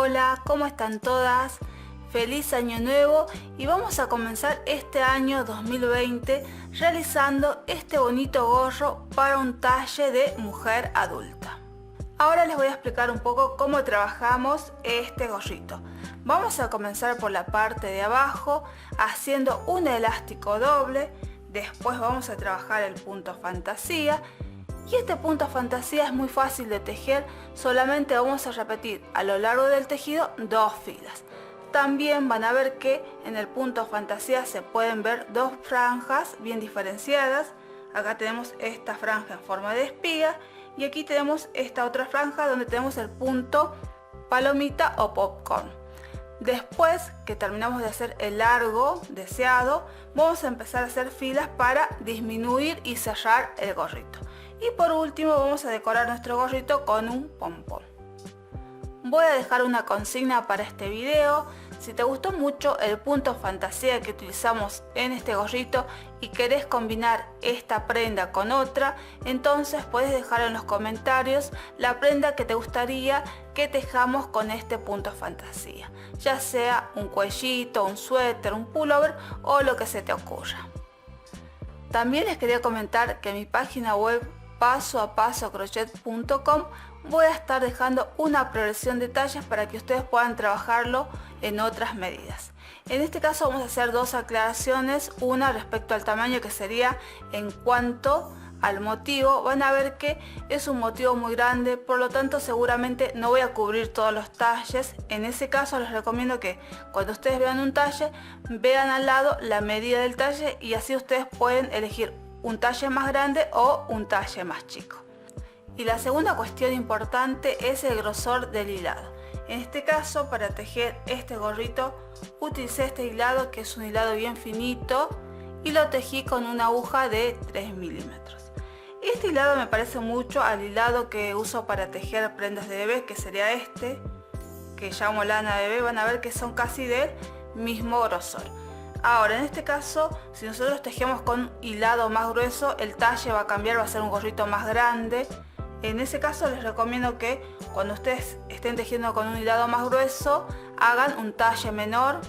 Hola, ¿cómo están todas? Feliz año nuevo y vamos a comenzar este año 2020 realizando este bonito gorro para un talle de mujer adulta. Ahora les voy a explicar un poco cómo trabajamos este gorrito. Vamos a comenzar por la parte de abajo haciendo un elástico doble, después vamos a trabajar el punto fantasía. Y este punto fantasía es muy fácil de tejer, solamente vamos a repetir a lo largo del tejido 2 filas. También van a ver que en el punto fantasía se pueden ver 2 franjas bien diferenciadas. Acá tenemos esta franja en forma de espiga y aquí tenemos esta otra franja donde tenemos el punto palomita o popcorn. Después que terminamos de hacer el largo deseado, vamos a empezar a hacer filas para disminuir y cerrar el gorrito. Y por último vamos a decorar nuestro gorrito con un pompón. Voy a dejar una consigna para este video. Si te gustó mucho el punto fantasía que utilizamos en este gorrito y querés combinar esta prenda con otra, entonces puedes dejar en los comentarios la prenda que te gustaría que tejamos con este punto fantasía, ya sea un cuellito, un suéter, un pullover o lo que se te ocurra. También les quería comentar que en mi página web pasoapasocrochet.com voy a estar dejando una progresión de tallas para que ustedes puedan trabajarlo en otras medidas. En este caso vamos a hacer 2 aclaraciones, una respecto al tamaño, que sería en cuanto al motivo. Van a ver que es un motivo muy grande, por lo tanto seguramente no voy a cubrir todos los talles. En ese caso les recomiendo que cuando ustedes vean un talle, vean al lado la medida del talle y así ustedes pueden elegir un talle más grande o un talle más chico. Y la segunda cuestión importante es el grosor del hilado. En este caso, para tejer este gorrito utilicé este hilado, que es un hilado bien finito, y lo tejí con una aguja de 3 milímetros. Este hilado me parece mucho al hilado que uso para tejer prendas de bebé, que sería este, que llamo lana de bebé. Van a ver que son casi del mismo grosor. Ahora, en este caso, si nosotros tejemos con hilado más grueso, el talle va a cambiar, va a ser un gorrito más grande. En ese caso les recomiendo que cuando ustedes estén tejiendo con un hilado más grueso, hagan un talle menor.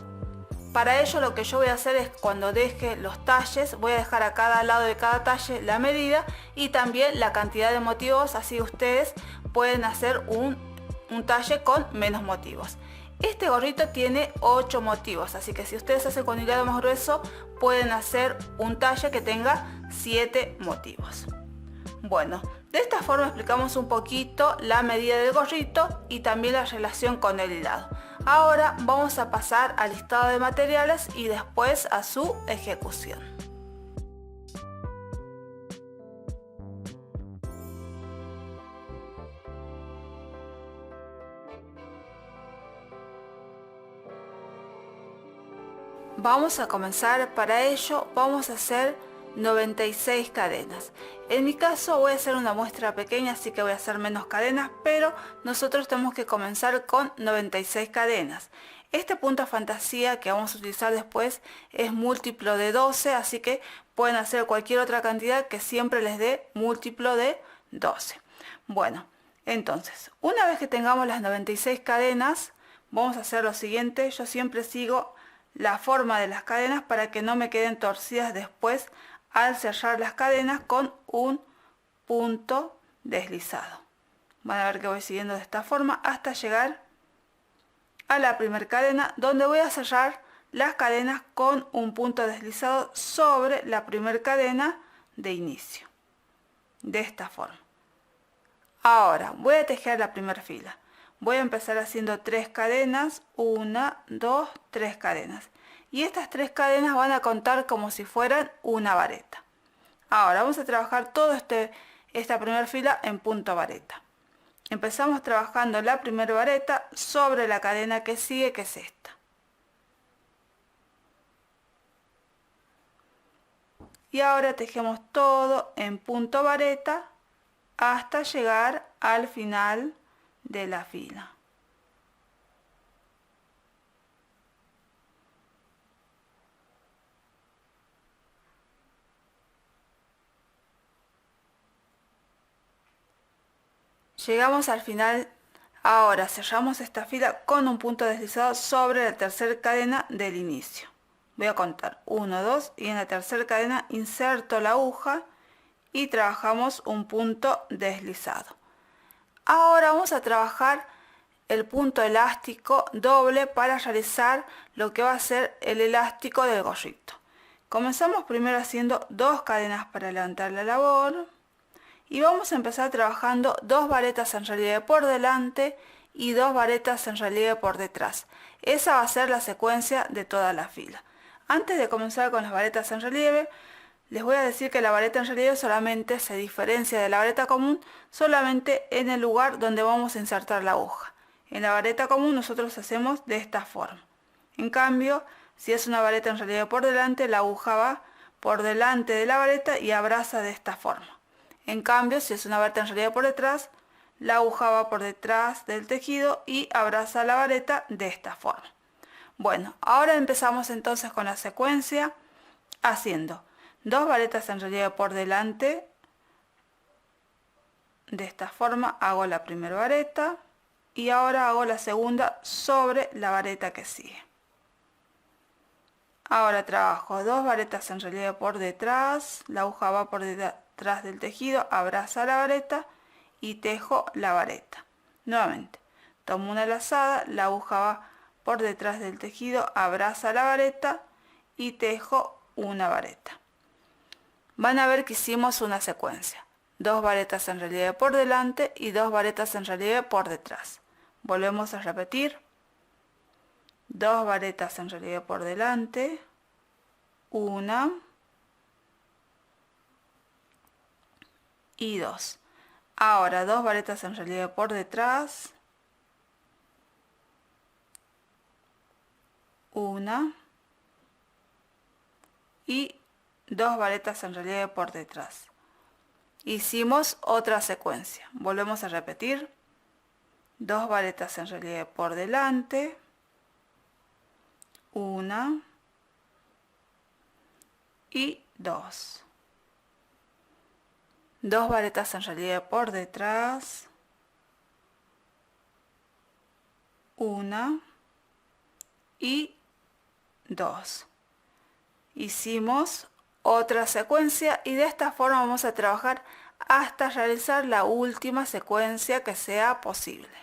Para ello lo que yo voy a hacer es, cuando deje los talles, voy a dejar a cada lado de cada talle la medida y también la cantidad de motivos, así ustedes pueden hacer un talle con menos motivos. Este gorrito tiene 8 motivos, así que si ustedes hacen con hilado más grueso, pueden hacer un talle que tenga 7 motivos. Bueno, de esta forma explicamos un poquito la medida del gorrito y también la relación con el hilado. Ahora vamos a pasar al listado de materiales y después a su ejecución. Vamos a comenzar. Para ello vamos a hacer 96 cadenas. En mi caso voy a hacer una muestra pequeña, así que voy a hacer menos cadenas, pero nosotros tenemos que comenzar con 96 cadenas. Este punto fantasía que vamos a utilizar después es múltiplo de 12, así que pueden hacer cualquier otra cantidad que siempre les dé múltiplo de 12. Bueno, entonces, una vez que tengamos las 96 cadenas, vamos a hacer lo siguiente. Yo siempre sigo la forma de las cadenas para que no me queden torcidas después al cerrar las cadenas con un punto deslizado. Van a ver que voy siguiendo de esta forma hasta llegar a la primera cadena, donde voy a cerrar las cadenas con un punto deslizado sobre la primera cadena de inicio, de esta forma. Ahora voy a tejer la primera fila. Voy a empezar haciendo 3 cadenas, 1, 2, 3 cadenas. Y estas 3 cadenas van a contar como si fueran una vareta. Ahora vamos a trabajar toda esta primera fila en punto vareta. Empezamos trabajando la primera vareta sobre la cadena que sigue, que es esta. Y ahora tejemos todo en punto vareta hasta llegar al final de la fila. Llegamos al final Ahora cerramos esta fila con un punto deslizado sobre la tercera cadena del inicio. Voy a contar 1, 2 y en la tercera cadena inserto la aguja y trabajamos un punto deslizado. Ahora vamos a trabajar el punto elástico doble para realizar lo que va a ser el elástico del gorrito. Comenzamos primero haciendo 2 cadenas para levantar la labor y vamos a empezar trabajando 2 varetas en relieve por delante y 2 varetas en relieve por detrás. Esa va a ser la secuencia de toda la fila. Antes de comenzar con las varetas en relieve, les voy a decir que la vareta en relieve solamente se diferencia de la vareta común solamente en el lugar donde vamos a insertar la aguja. En la vareta común nosotros hacemos de esta forma. En cambio, si es una vareta en relieve por delante, la aguja va por delante de la vareta y abraza de esta forma. En cambio, si es una vareta en relieve por detrás, la aguja va por detrás del tejido y abraza la vareta de esta forma. Bueno, ahora empezamos entonces con la secuencia haciendo 2 varetas en relieve por delante. De esta forma hago la primera vareta y ahora hago la segunda sobre la vareta que sigue. Ahora trabajo 2 varetas en relieve por detrás, la aguja va por detrás del tejido, abraza la vareta y tejo la vareta. Nuevamente, tomo una lazada, la aguja va por detrás del tejido, abraza la vareta y tejo una vareta. Van a ver que hicimos una secuencia. 2 varetas en relieve por delante y 2 varetas en relieve por detrás. Volvemos a repetir. 2 varetas en relieve por delante. 1 y 2. Ahora 2 varetas en relieve por detrás. 1 y 2 varetas en relieve por detrás. Hicimos otra secuencia. Volvemos a repetir. 2 varetas en relieve por delante. 1 y 2. 2 varetas en relieve por detrás. 1 y 2. Hicimos otra secuencia y de esta forma vamos a trabajar hasta realizar la última secuencia que sea posible.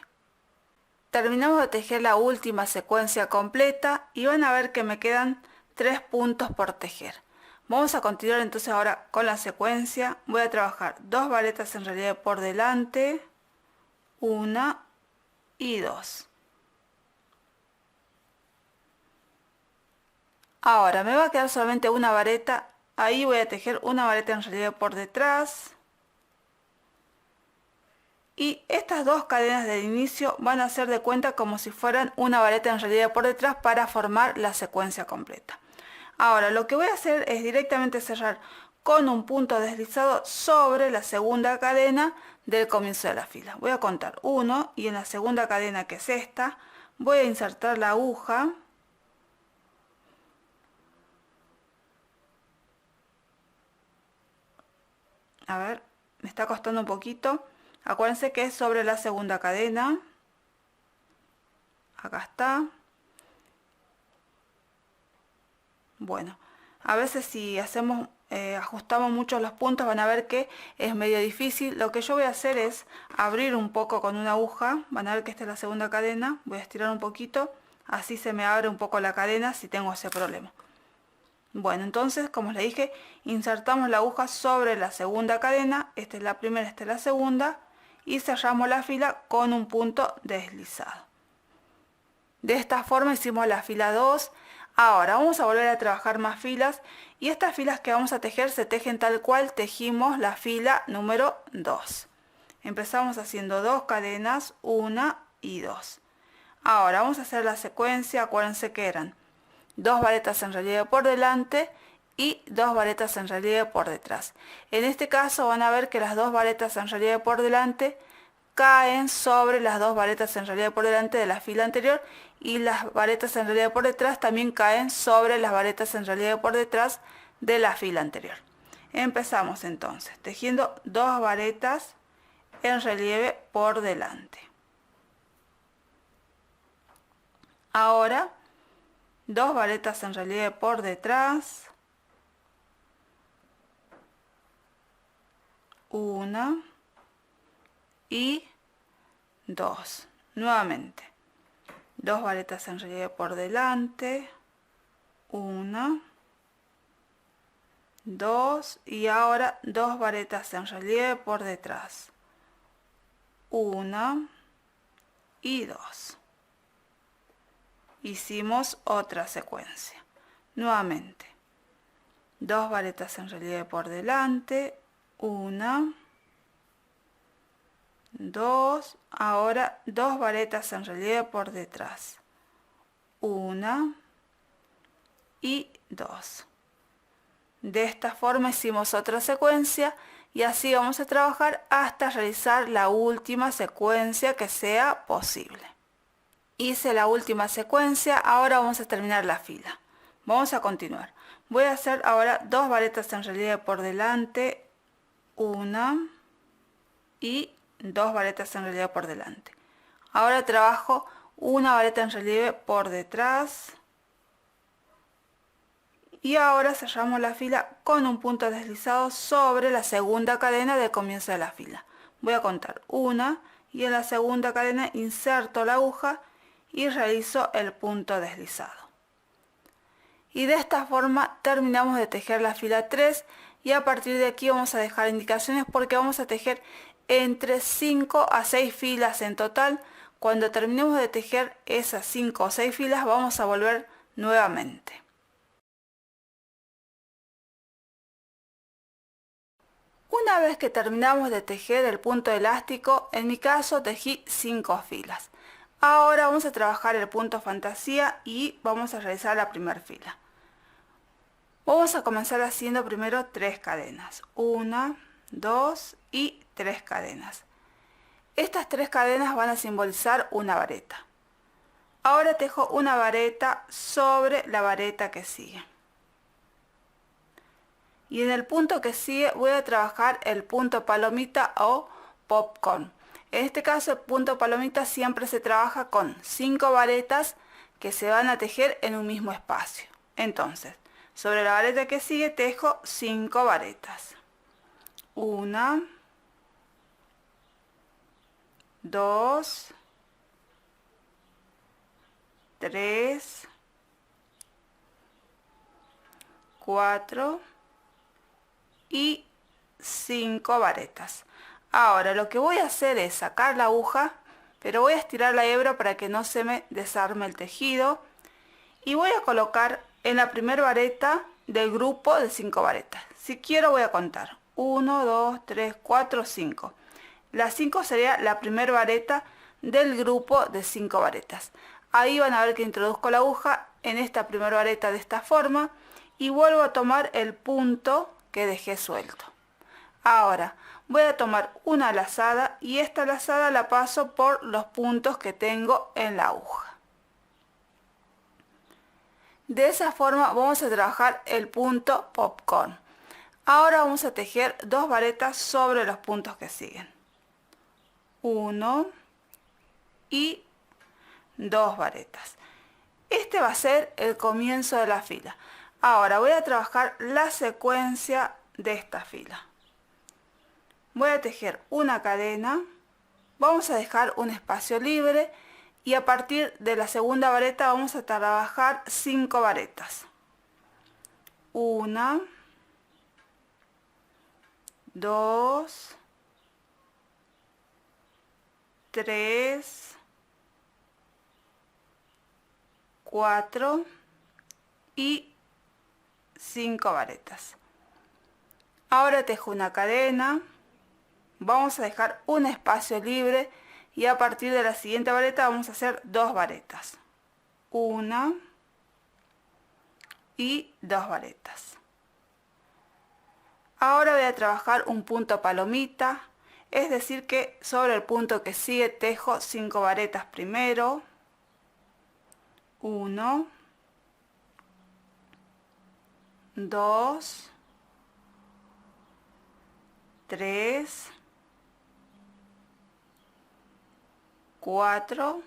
Terminamos de tejer la última secuencia completa y van a ver que me quedan 3 puntos por tejer. Vamos a continuar entonces ahora con la secuencia. Voy a trabajar 2 varetas en relieve por delante, 1 y 2. Ahora me va a quedar solamente una vareta, ahí voy a tejer una vareta en relieve por detrás. Y estas 2 cadenas de inicio van a ser de cuenta como si fueran una vareta en relieve por detrás para formar la secuencia completa. Ahora lo que voy a hacer es directamente cerrar con un punto deslizado sobre la segunda cadena del comienzo de la fila. Voy a contar 1 y en la segunda cadena, que es esta, voy a insertar la aguja. A ver, me está costando un poquito. Acuérdense que es sobre la segunda cadena. Acá está. Bueno, a veces si hacemos, ajustamos mucho los puntos, van a ver que es medio difícil. Lo que yo voy a hacer es abrir un poco con una aguja. Van a ver que esta es la segunda cadena. Voy a estirar un poquito. Así se me abre un poco la cadena si tengo ese problema. Bueno, entonces, como les dije, insertamos la aguja sobre la segunda cadena. Esta es la primera, esta es la segunda. Y cerramos la fila con un punto deslizado. De esta forma hicimos la fila 2. Ahora vamos a volver a trabajar más filas. Y estas filas que vamos a tejer se tejen tal cual tejimos la fila número 2. Empezamos haciendo 2 cadenas, 1 y 2. Ahora vamos a hacer la secuencia. Acuérdense que eran 2 varetas en relieve por delante y 2 varetas en relieve por detrás. En este caso van a ver que las 2 varetas en relieve por delante caen sobre las 2 varetas en relieve por delante de la fila anterior y las varetas en relieve por detrás también caen sobre las varetas en relieve por detrás de la fila anterior. Empezamos entonces tejiendo 2 varetas en relieve por delante. Ahora 2 varetas en relieve por detrás, 1 y 2. Nuevamente 2 varetas en relieve por delante, 1, 2 y ahora 2 varetas en relieve por detrás, 1 y 2. Hicimos otra secuencia. Nuevamente 2 varetas en relieve por delante, 1, 2, ahora 2 varetas en relieve por detrás, 1 y 2. De esta forma hicimos otra secuencia y así vamos a trabajar hasta realizar la última secuencia que sea posible. Hice la última secuencia, ahora vamos a terminar la fila. Vamos a continuar. Voy a hacer ahora 2 varetas en relieve por delante, 1 y 2 varetas en relieve por delante. Ahora trabajo una vareta en relieve por detrás y ahora cerramos la fila con un punto deslizado sobre la segunda cadena del comienzo de la fila. Voy a contar 1 y en la segunda cadena inserto la aguja y realizo el punto deslizado. Y de esta forma terminamos de tejer la fila 3 y a partir de aquí vamos a dejar indicaciones porque vamos a tejer entre 5 a 6 filas en total. Cuando terminemos de tejer esas 5 o 6 filas vamos a volver nuevamente. Una vez que terminamos de tejer el punto elástico, en mi caso tejí 5 filas. Ahora vamos a trabajar el punto fantasía y vamos a realizar la primera fila. Vamos a comenzar haciendo primero 3 cadenas. 1, 2 y 3 cadenas. Estas 3 cadenas van a simbolizar una vareta. Ahora tejo una vareta sobre la vareta que sigue. Y en el punto que sigue voy a trabajar el punto palomita o popcorn. En este caso el punto palomita siempre se trabaja con 5 varetas que se van a tejer en un mismo espacio. Entonces, sobre la vareta que sigue tejo 5 varetas. 1, 2, 3, 4 y 5 varetas. Ahora lo que voy a hacer es sacar la aguja, pero voy a estirar la hebra para que no se me desarme el tejido y voy a colocar en la primera vareta del grupo de 5 varetas. Si quiero voy a contar 1, 2, 3, 4, 5. La 5 sería la primera vareta del grupo de 5 varetas. Ahí van a ver que introduzco la aguja en esta primera vareta de esta forma y vuelvo a tomar el punto que dejé suelto. Ahora voy a tomar una lazada y esta lazada la paso por los puntos que tengo en la aguja. De esa forma vamos a trabajar el punto popcorn. Ahora vamos a tejer 2 varetas sobre los puntos que siguen. 1 y 2 varetas. Este va a ser el comienzo de la fila. Ahora voy a trabajar la secuencia de esta fila. Voy a tejer una cadena, vamos a dejar un espacio libre y a partir de la segunda vareta vamos a trabajar 5 varetas. 1, 2, 3, 4 y 5 varetas. Ahora tejo una cadena, vamos a dejar un espacio libre y a partir de la siguiente vareta vamos a hacer 2 varetas. 1 y 2 varetas. Ahora voy a trabajar un punto palomita, es decir que sobre el punto que sigue tejo 5 varetas primero. 1, 2, 3, 4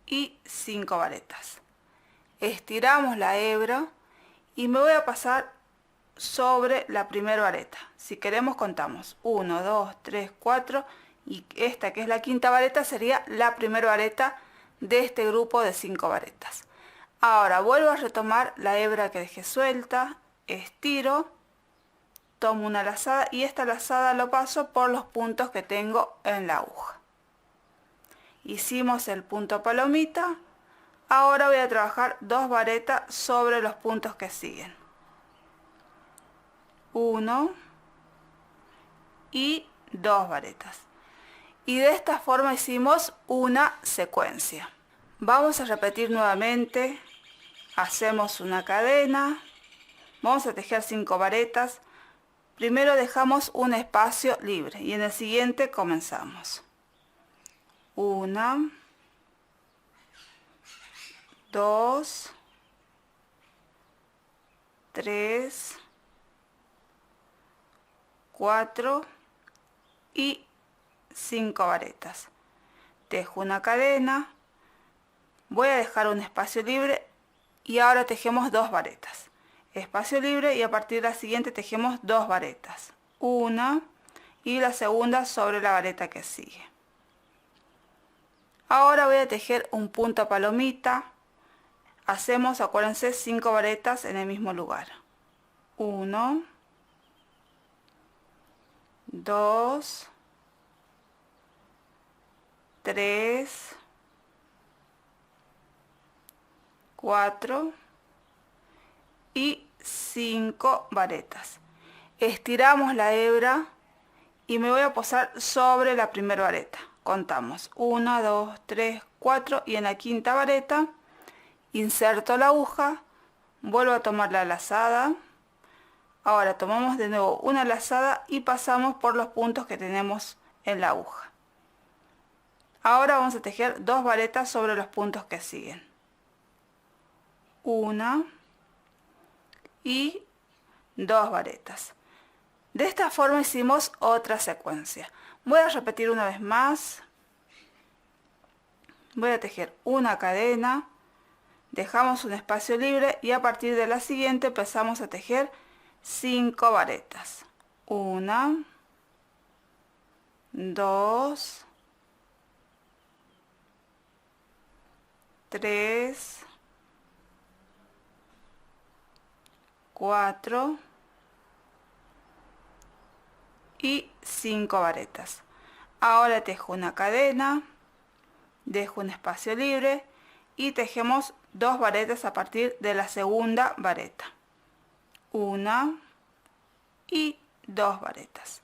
y 5 varetas. Estiramos la hebra y me voy a pasar sobre la primera vareta. Si queremos contamos 1, 2, 3, 4 y esta que es la quinta vareta sería la primera vareta de este grupo de 5 varetas. Ahora vuelvo a retomar la hebra que dejé suelta, estiro, tomo una lazada y esta lazada lo paso por los puntos que tengo en la aguja. Hicimos el punto palomita. Ahora voy a trabajar 2 varetas sobre los puntos que siguen. 1 y 2 varetas. Y de esta forma hicimos una secuencia. Vamos a repetir nuevamente. Hacemos una cadena. Vamos a tejer 5 varetas. Primero dejamos un espacio libre y en el siguiente comenzamos. 1, 2, 3, 4 y 5 varetas. Tejo una cadena, voy a dejar un espacio libre y ahora tejemos 2 varetas. Espacio libre y a partir de la siguiente tejemos 2 varetas. Una y la segunda sobre la vareta que sigue. Ahora voy a tejer un punto palomita. Hacemos, acuérdense, 5 varetas en el mismo lugar. 1, 2, 3, 4 y 5 varetas. Estiramos la hebra y me voy a posar sobre la primera vareta. Contamos 1, 2, 3, 4 y en la quinta vareta inserto la aguja, vuelvo a tomar la lazada. Ahora tomamos de nuevo una lazada y pasamos por los puntos que tenemos en la aguja. Ahora vamos a tejer 2 varetas sobre los puntos que siguen. Una y 2 varetas. De esta forma hicimos otra secuencia. Voy a repetir una vez más. Voy a tejer una cadena, dejamos un espacio libre y a partir de la siguiente empezamos a tejer 5 varetas. 1, 2, 3, 4 y 5 varetas. Ahora tejo una cadena, dejo un espacio libre y tejemos 2 varetas a partir de la segunda vareta. 1 y 2 varetas.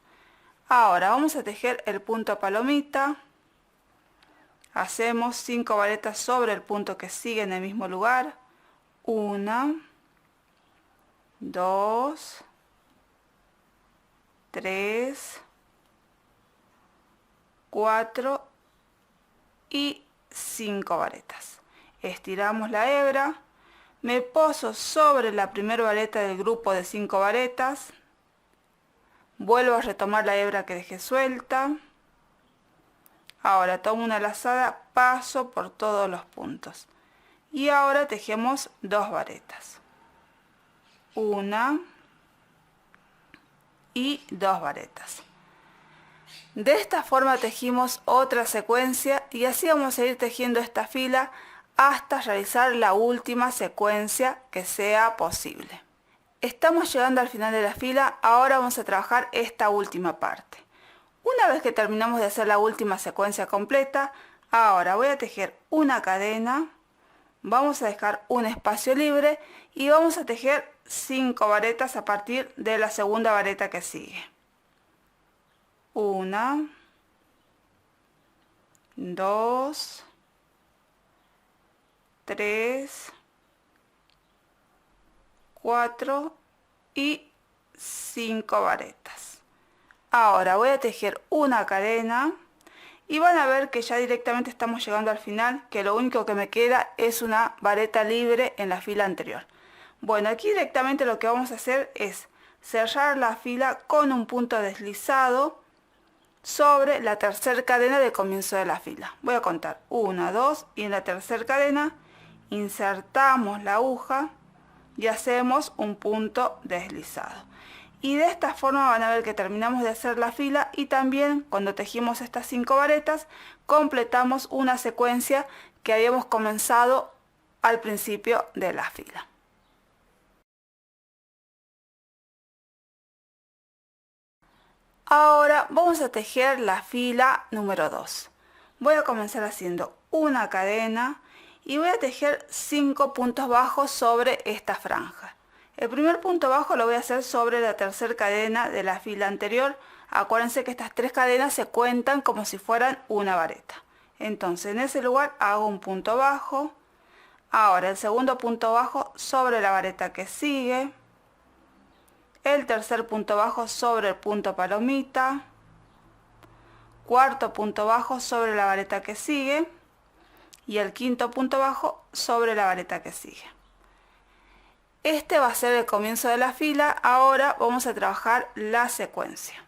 Ahora vamos a tejer el punto palomita. Hacemos 5 varetas sobre el punto que sigue en el mismo lugar. 1, 2, 3, 4 y 5 varetas. Estiramos la hebra, me poso sobre la primera vareta del grupo de 5 varetas, vuelvo a retomar la hebra que dejé suelta. Ahora tomo una lazada, paso por todos los puntos y ahora tejemos 2 varetas. 1 y 2 varetas. De esta forma tejimos otra secuencia y así vamos a ir tejiendo esta fila hasta realizar la última secuencia que sea posible. Estamos llegando al final de la fila, ahora vamos a trabajar esta última parte. Una vez que terminamos de hacer la última secuencia completa, ahora voy a tejer una cadena, vamos a dejar un espacio libre y vamos a tejer 5 varetas a partir de la segunda vareta que sigue. 1, 2, 3, 4 y 5 varetas. Ahora voy a tejer una cadena y van a ver que ya directamente estamos llegando al final, que lo único que me queda es una vareta libre en la fila anterior. Bueno, aquí directamente lo que vamos a hacer es cerrar la fila con un punto deslizado sobre la tercera cadena de comienzo de la fila. Voy a contar 1, 2 y en la tercera cadena insertamos la aguja y hacemos un punto deslizado. Y de esta forma van a ver que terminamos de hacer la fila y también cuando tejimos estas 5 varetas completamos una secuencia que habíamos comenzado al principio de la fila. Ahora vamos a tejer la fila número 2. Voy a comenzar haciendo una cadena y voy a tejer 5 puntos bajos sobre esta franja. El primer punto bajo lo voy a hacer sobre la tercera cadena de la fila anterior. Acuérdense que estas 3 cadenas se cuentan como si fueran una vareta. Entonces en ese lugar hago un punto bajo. Ahora el segundo punto bajo sobre la vareta que sigue. El tercer punto bajo sobre el punto palomita. Cuarto punto bajo sobre la vareta que sigue. Y el quinto punto bajo sobre la vareta que sigue. Este va a ser el comienzo de la fila. Ahora vamos a trabajar la secuencia.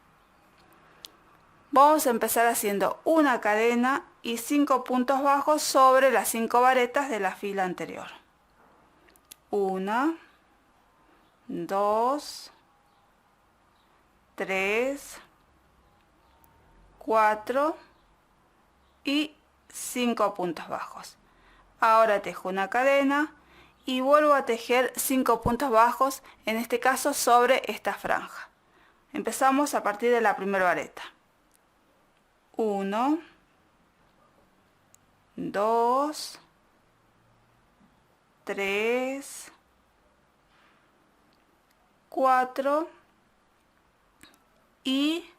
Vamos a empezar haciendo una cadena y 5 puntos bajos sobre las 5 varetas de la fila anterior. 1, 2, 3, 4 y 5 puntos bajos. Ahora tejo una cadena y vuelvo a tejer 5 puntos bajos, en este caso sobre esta franja. Empezamos a partir de la primera vareta. 1, 2, 3, 4 y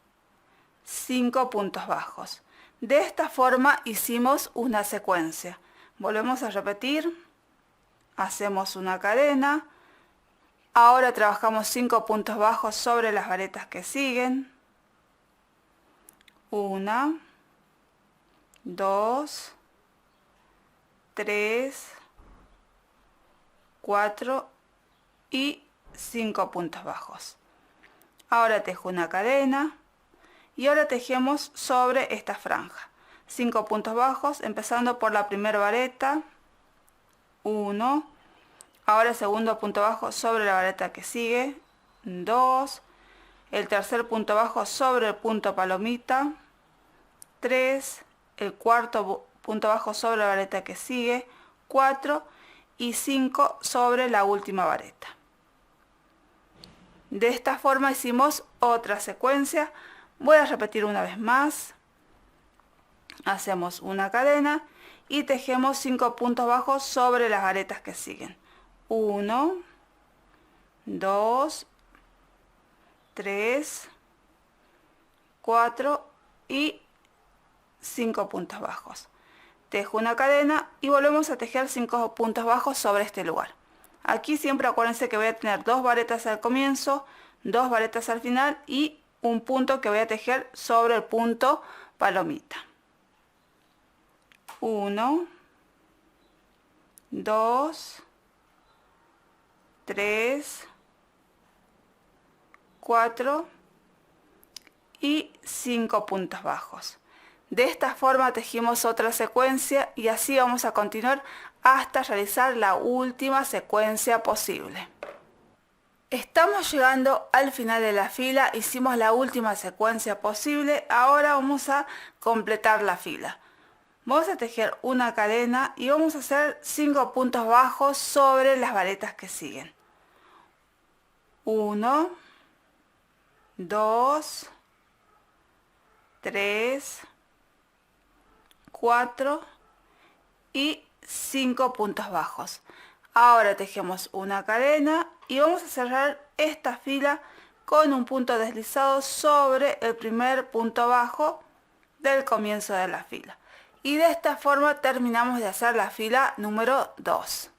5 puntos bajos. De esta forma hicimos una secuencia. Volvemos a repetir. Hacemos una cadena. Ahora trabajamos 5 puntos bajos sobre las varetas que siguen. 1, 2, 3, 4 y 5 puntos bajos. Ahora tejo una cadena y ahora tejemos sobre esta franja. 5 puntos bajos empezando por la primera vareta. 1, ahora segundo punto bajo sobre la vareta que sigue. 2, el tercer punto bajo sobre el punto palomita. 3, el cuarto punto bajo sobre la vareta que sigue. 4 y 5 sobre la última vareta. De esta forma hicimos otra secuencia. Voy a repetir una vez más. Hacemos una cadena y tejemos 5 puntos bajos sobre las varetas que siguen. 1, 2, 3, 4 y 5 puntos bajos. Tejo una cadena y volvemos a tejer 5 puntos bajos sobre este lugar. Aquí siempre acuérdense que voy a tener 2 varetas al comienzo, 2 varetas al final y un punto que voy a tejer sobre el punto palomita. 1, 2, 3, 4 y 5 puntos bajos. De esta forma tejimos otra secuencia y así vamos a continuar hasta realizar la última secuencia posible. Estamos llegando al final de la fila, hicimos la última secuencia posible, ahora vamos a completar la fila. Vamos a tejer una cadena y vamos a hacer 5 puntos bajos sobre las varetas que siguen. 1, 2, 3, 4 y 5 puntos bajos. Ahora tejemos una cadena y vamos a cerrar esta fila con un punto deslizado sobre el primer punto bajo del comienzo de la fila. Y de esta forma terminamos de hacer la fila número 2.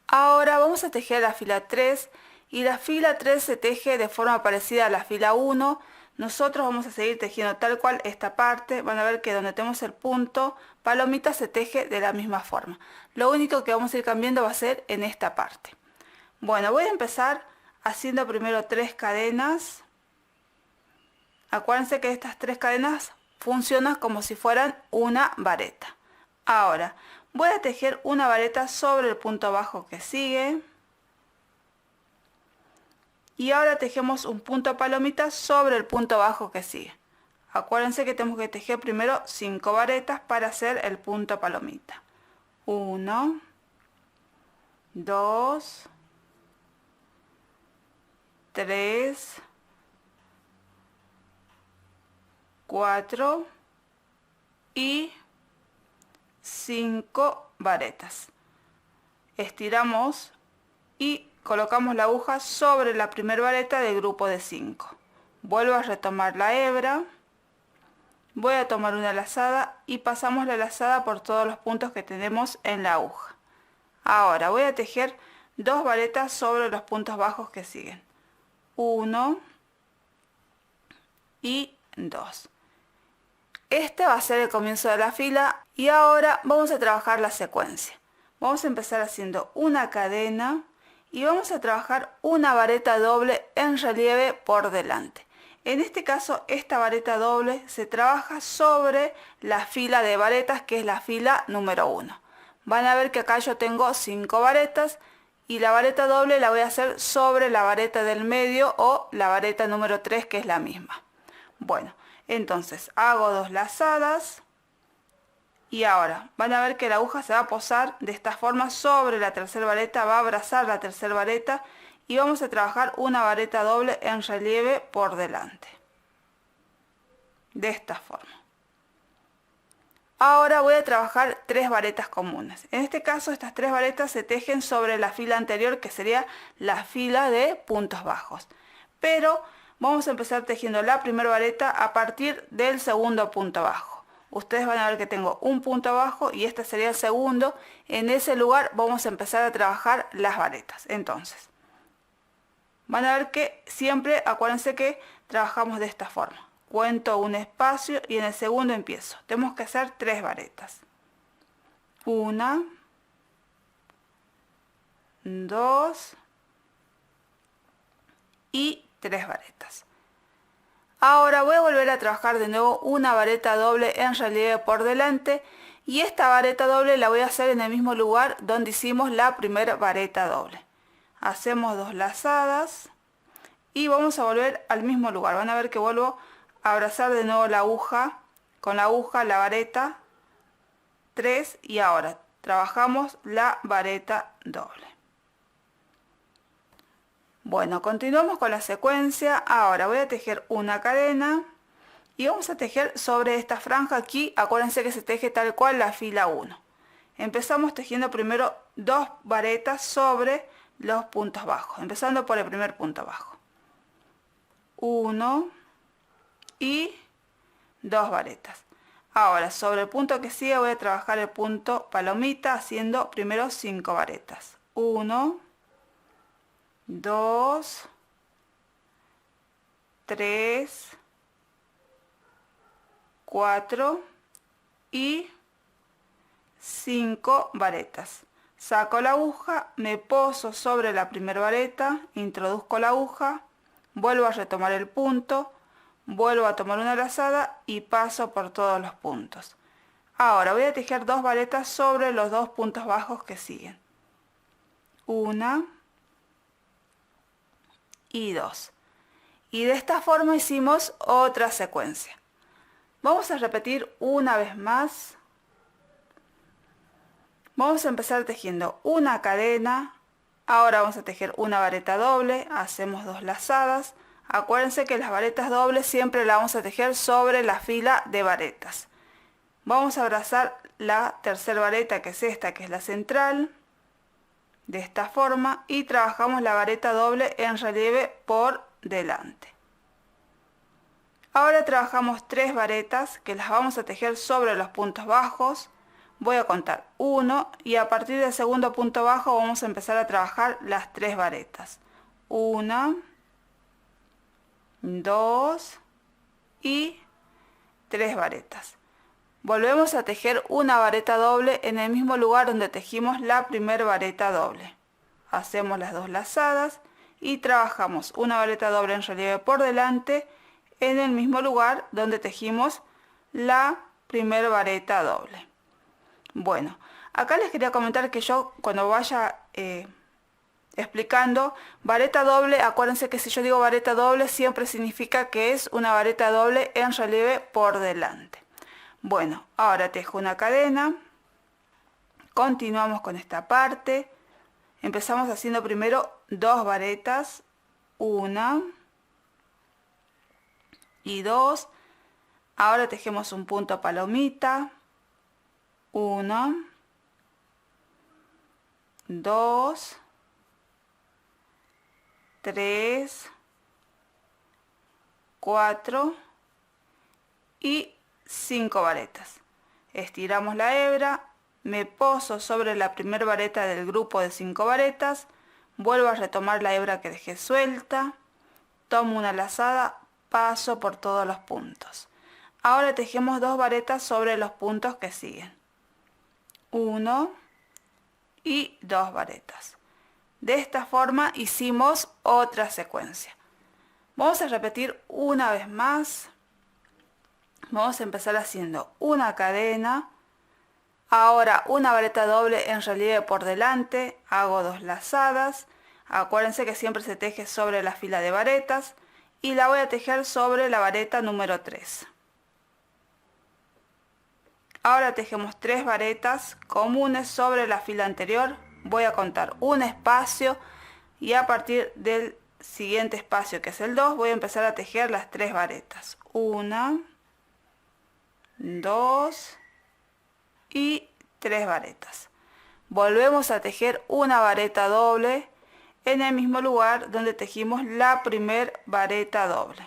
Ahora vamos a tejer la fila 3 y la fila 3 se teje de forma parecida a la fila 1. Nosotros vamos a seguir tejiendo tal cual esta parte. Van a ver que donde tenemos el punto palomita se teje de la misma forma. Lo único que vamos a ir cambiando va a ser en esta parte. Bueno, voy a empezar haciendo primero 3 cadenas. Acuérdense que estas 3 cadenas funcionan como si fueran una vareta. Ahora voy a tejer una vareta sobre el punto bajo que sigue. Y ahora tejemos un punto palomita sobre el punto bajo que sigue. Acuérdense que tenemos que tejer primero 5 varetas para hacer el punto palomita. 1, 2, 3, 4 y 5 varetas. Estiramos y colocamos la aguja sobre la primera vareta del grupo de 5. Vuelvo a retomar la hebra. Voy a tomar una lazada y pasamos la lazada por todos los puntos que tenemos en la aguja. Ahora voy a tejer 2 varetas sobre los puntos bajos que siguen. 1 y 2. Este va a ser el comienzo de la fila y ahora vamos a trabajar la secuencia. Vamos a empezar haciendo una cadena y vamos a trabajar una vareta doble en relieve por delante. En este caso, esta vareta doble se trabaja sobre la fila de varetas, que es la fila número 1. Van a ver que acá yo tengo 5 varetas y la vareta doble la voy a hacer sobre la vareta del medio o la vareta número 3, que es la misma. Bueno, entonces hago 2 lazadas y ahora van a ver que la aguja se va a posar de esta forma sobre la tercera vareta, va a abrazar la tercera vareta y vamos a trabajar una vareta doble en relieve por delante. De esta forma. Ahora voy a trabajar 3 varetas comunes. En este caso estas 3 varetas se tejen sobre la fila anterior, que sería la fila de puntos bajos. Pero vamos a empezar tejiendo la primera vareta a partir del segundo punto bajo. Ustedes van a ver que tengo un punto bajo y este sería el segundo. En ese lugar vamos a empezar a trabajar las varetas. Entonces, van a ver que siempre, acuérdense que trabajamos de esta forma. Cuento un espacio y en el segundo empiezo. Tenemos que hacer 3 varetas. 1, 2 y 3 varetas. Ahora voy a volver a trabajar de nuevo una vareta doble en relieve por delante y esta vareta doble la voy a hacer en el mismo lugar donde hicimos la primera vareta doble. Hacemos 2 lazadas y vamos a volver al mismo lugar. Van a ver que vuelvo a abrazar de nuevo la aguja, con la aguja la vareta 3 y ahora trabajamos la vareta doble. Bueno, continuamos con la secuencia. Ahora voy a tejer una cadena y vamos a tejer sobre esta franja aquí. Acuérdense que se teje tal cual la fila 1. Empezamos tejiendo primero 2 varetas sobre los puntos bajos, empezando por el primer punto bajo. 1 y 2 varetas. Ahora sobre el punto que sigue voy a trabajar el punto palomita haciendo primero 5 varetas. 1, 2, 3, 4 y 5 varetas. Saco la aguja, me poso sobre la primera vareta, introduzco la aguja, vuelvo a retomar el punto, vuelvo a tomar una lazada y paso por todos los puntos. Ahora voy a tejer 2 varetas sobre los 2 puntos bajos que siguen. 1 y 2. Y de esta forma hicimos otra secuencia. Vamos a repetir una vez más. Vamos a empezar tejiendo una cadena. Ahora vamos a tejer una vareta doble. Hacemos 2 lazadas. Acuérdense que las varetas dobles siempre las vamos a tejer sobre la fila de varetas. Vamos a abrazar la tercera vareta, que es esta, que es la central. De esta forma y trabajamos la vareta doble en relieve por delante. Ahora trabajamos 3 varetas que las vamos a tejer sobre los puntos bajos. Voy a contar 1 y a partir del segundo punto bajo vamos a empezar a trabajar las 3 varetas. 1, 2 y 3 varetas. Volvemos a tejer una vareta doble en el mismo lugar donde tejimos la primera vareta doble. Hacemos las 2 lazadas y trabajamos una vareta doble en relieve por delante en el mismo lugar donde tejimos la primera vareta doble. Bueno, acá les quería comentar que yo cuando vaya explicando vareta doble, acuérdense que si yo digo vareta doble siempre significa que es una vareta doble en relieve por delante. Bueno, ahora tejo una cadena, continuamos con esta parte, empezamos haciendo primero 2 varetas, 1 y 2, ahora tejemos un punto palomita, 1, 2, 3, 4 y 5 varetas. Estiramos la hebra, me poso sobre la primera vareta del grupo de 5 varetas, vuelvo a retomar la hebra que dejé suelta, tomo una lazada, paso por todos los puntos. Ahora tejemos 2 varetas sobre los puntos que siguen. 1 y 2 varetas. De esta forma hicimos otra secuencia. Vamos a repetir una vez más. Vamos a empezar haciendo una cadena. Ahora una vareta doble en relieve por delante. Hago 2 lazadas. Acuérdense que siempre se teje sobre la fila de varetas. Y la voy a tejer sobre la vareta número 3. Ahora tejemos 3 varetas comunes sobre la fila anterior. Voy a contar un espacio y a partir del siguiente espacio, que es el 2, voy a empezar a tejer las 3 varetas. 1, 2 y 3 varetas. Volvemos a tejer una vareta doble en el mismo lugar donde tejimos la primera vareta doble.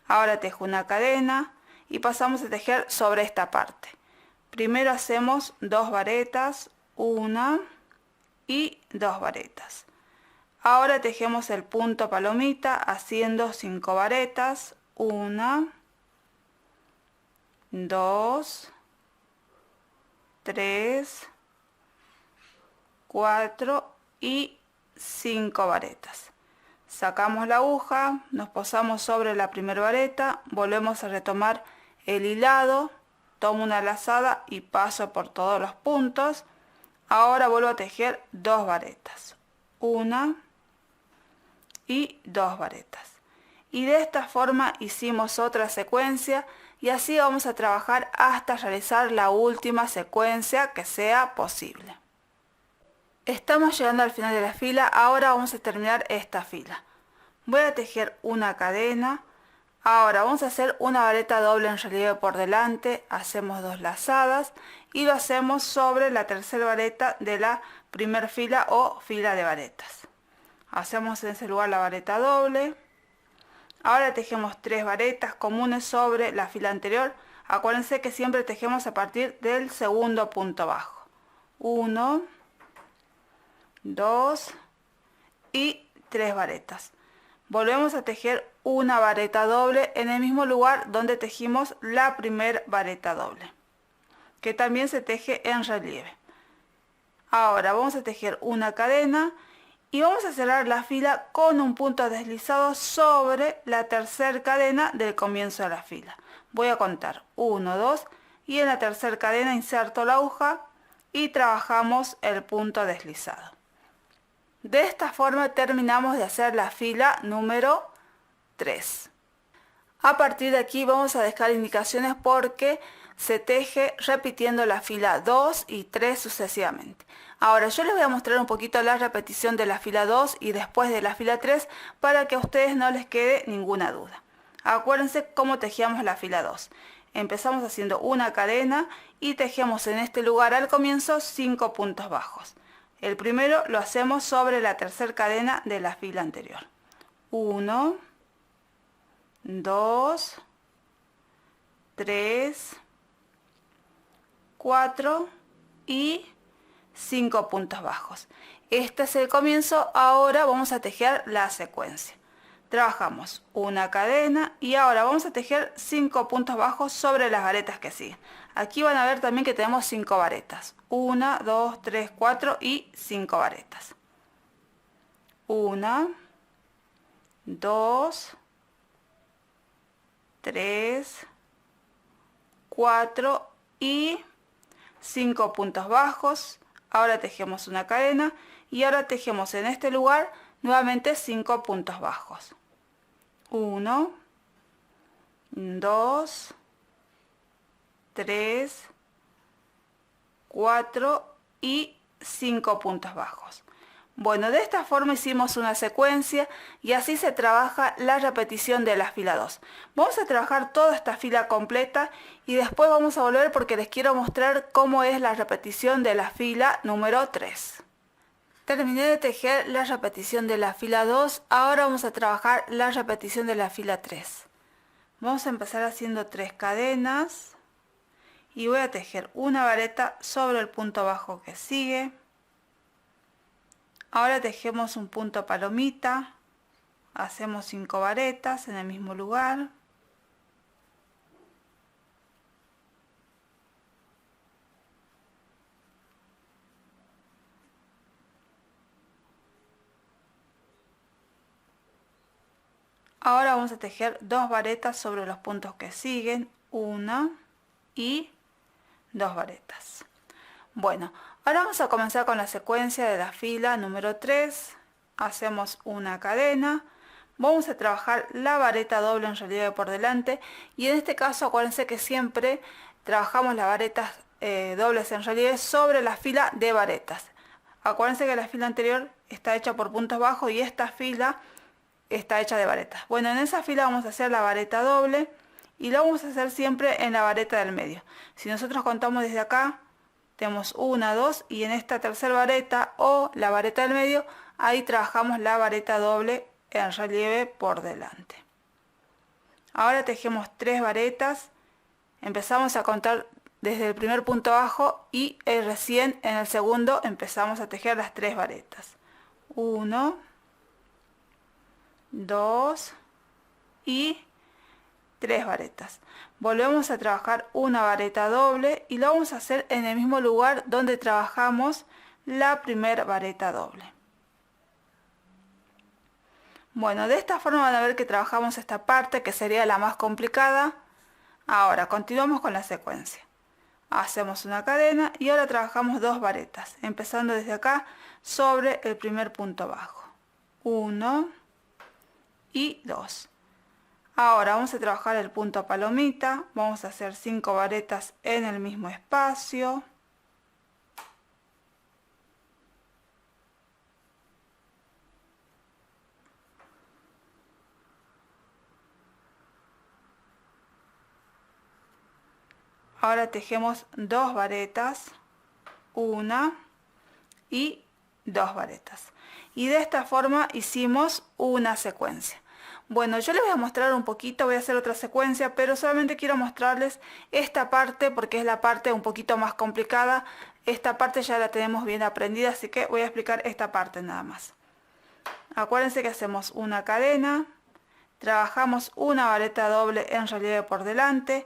Ahora tejo una cadena y pasamos a tejer sobre esta parte. Primero hacemos 2 varetas, 1 y 2 varetas. Ahora tejemos el punto palomita haciendo 5 varetas, 1, 2, 3, 4 y 5 varetas. Sacamos la aguja, nos posamos sobre la primera vareta, volvemos a retomar el hilado, tomo una lazada y paso por todos los puntos. Ahora vuelvo a tejer 2 varetas, 1 y 2 varetas. Y de esta forma hicimos otra secuencia y así vamos a trabajar hasta realizar la última secuencia que sea posible. Estamos llegando al final de la fila, ahora vamos a terminar esta fila. Voy a tejer una cadena. Ahora vamos a hacer una vareta doble en relieve por delante, hacemos 2 lazadas y lo hacemos sobre la tercera vareta de la primera fila o fila de varetas. Hacemos en ese lugar la vareta doble. Ahora tejemos 3 varetas comunes sobre la fila anterior. Acuérdense que siempre tejemos a partir del segundo punto bajo. 1, 2 y 3 varetas. Volvemos a tejer una vareta doble en el mismo lugar donde tejimos la primera vareta doble, que también se teje en relieve. Ahora vamos a tejer una cadena y vamos a cerrar la fila con un punto deslizado sobre la tercera cadena del comienzo de la fila. Voy a contar 1, 2 y en la tercera cadena inserto la aguja y trabajamos el punto deslizado. De esta forma terminamos de hacer la fila número 3. A partir de aquí vamos a dejar indicaciones porque se teje repitiendo la fila 2 y 3 sucesivamente. Ahora yo les voy a mostrar un poquito la repetición de la fila 2 y después de la fila 3 para que a ustedes no les quede ninguna duda. Acuérdense cómo tejíamos la fila 2. Empezamos haciendo una cadena y tejemos en este lugar al comienzo 5 puntos bajos. El primero lo hacemos sobre la tercera cadena de la fila anterior. 1, 2, 3, 4 y 5 puntos bajos. Este es el comienzo, ahora vamos a tejer la secuencia. Trabajamos una cadena y ahora vamos a tejer 5 puntos bajos sobre las varetas que siguen. Aquí van a ver también que tenemos 5 varetas. 1, 2, 3, 4 y 5 varetas. 1, 2, 3, 4 y 5 puntos bajos. Ahora tejemos una cadena y ahora tejemos en este lugar nuevamente 5 puntos bajos. 1, 2, 3, 4 y 5 puntos bajos. Bueno, de esta forma hicimos una secuencia y así se trabaja la repetición de la fila 2. Vamos a trabajar toda esta fila completa y después vamos a volver porque les quiero mostrar cómo es la repetición de la fila número 3. Terminé de tejer la repetición de la fila 2, ahora vamos a trabajar la repetición de la fila 3. Vamos a empezar haciendo 3 cadenas y voy a tejer una vareta sobre el punto bajo que sigue. Ahora tejemos un punto palomita, hacemos 5 varetas en el mismo lugar. Ahora vamos a tejer 2 varetas sobre los puntos que siguen, 1 y 2 varetas. Bueno, ahora vamos a comenzar con la secuencia de la fila número 3. Hacemos una cadena. Vamos a trabajar la vareta doble en relieve por delante. Y en este caso acuérdense que siempre trabajamos las varetas dobles en relieve sobre la fila de varetas. Acuérdense que la fila anterior está hecha por puntos bajos y esta fila está hecha de varetas. Bueno, en esa fila vamos a hacer la vareta doble y lo vamos a hacer siempre en la vareta del medio. Si nosotros contamos desde acá, tenemos 1, 2 y en esta tercera vareta o la vareta del medio, ahí trabajamos la vareta doble en relieve por delante. Ahora tejemos 3 varetas, empezamos a contar desde el primer punto bajo y recién en el segundo empezamos a tejer las 3 varetas. 1, 2 y 3 varetas. Volvemos a trabajar una vareta doble y lo vamos a hacer en el mismo lugar donde trabajamos la primera vareta doble. Bueno, de esta forma van a ver que trabajamos esta parte que sería la más complicada. Ahora continuamos con la secuencia. Hacemos una cadena y ahora trabajamos 2 varetas, empezando desde acá sobre el primer punto bajo. 1 y 2. Ahora vamos a trabajar el punto palomita, vamos a hacer 5 varetas en el mismo espacio. Ahora tejemos 2 varetas, 1 y 2 varetas. Y de esta forma hicimos una secuencia. Bueno, yo les voy a mostrar un poquito, voy a hacer otra secuencia, pero solamente quiero mostrarles esta parte porque es la parte un poquito más complicada. Esta parte ya la tenemos bien aprendida, así que voy a explicar esta parte nada más. Acuérdense que hacemos una cadena, trabajamos una vareta doble en relieve por delante,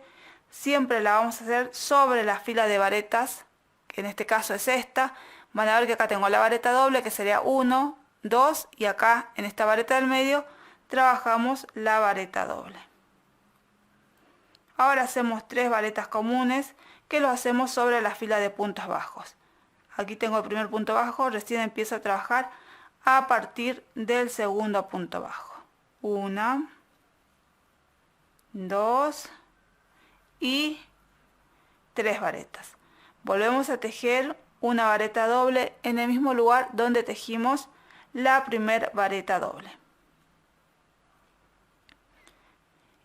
siempre la vamos a hacer sobre la fila de varetas, que en este caso es esta. Van a ver que acá tengo la vareta doble que sería 1, 2 y acá en esta vareta del medio trabajamos la vareta doble. Ahora hacemos 3 varetas comunes que lo hacemos sobre la fila de puntos bajos. Aquí tengo el primer punto bajo, recién empiezo a trabajar a partir del segundo punto bajo. 1, 2 y 3 varetas. Volvemos a tejer una vareta doble en el mismo lugar donde tejimos la primera vareta doble.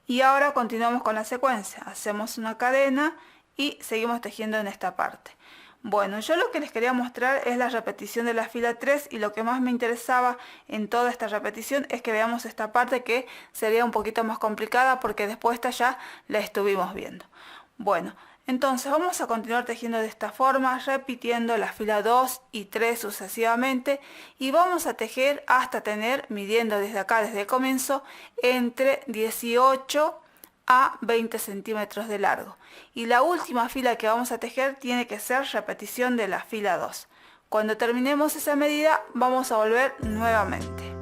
Y ahora continuamos con la secuencia. Hacemos una cadena y seguimos tejiendo en esta parte. Bueno, yo lo que les quería mostrar es la repetición de la fila 3 y lo que más me interesaba en toda esta repetición es que veamos esta parte que sería un poquito más complicada porque después esta ya la estuvimos viendo. Bueno, entonces vamos a continuar tejiendo de esta forma, repitiendo la fila 2 y 3 sucesivamente y vamos a tejer hasta tener, midiendo desde acá, desde el comienzo, entre 18 a 20 centímetros de largo. Y la última fila que vamos a tejer tiene que ser repetición de la fila 2. Cuando terminemos esa medida vamos a volver nuevamente.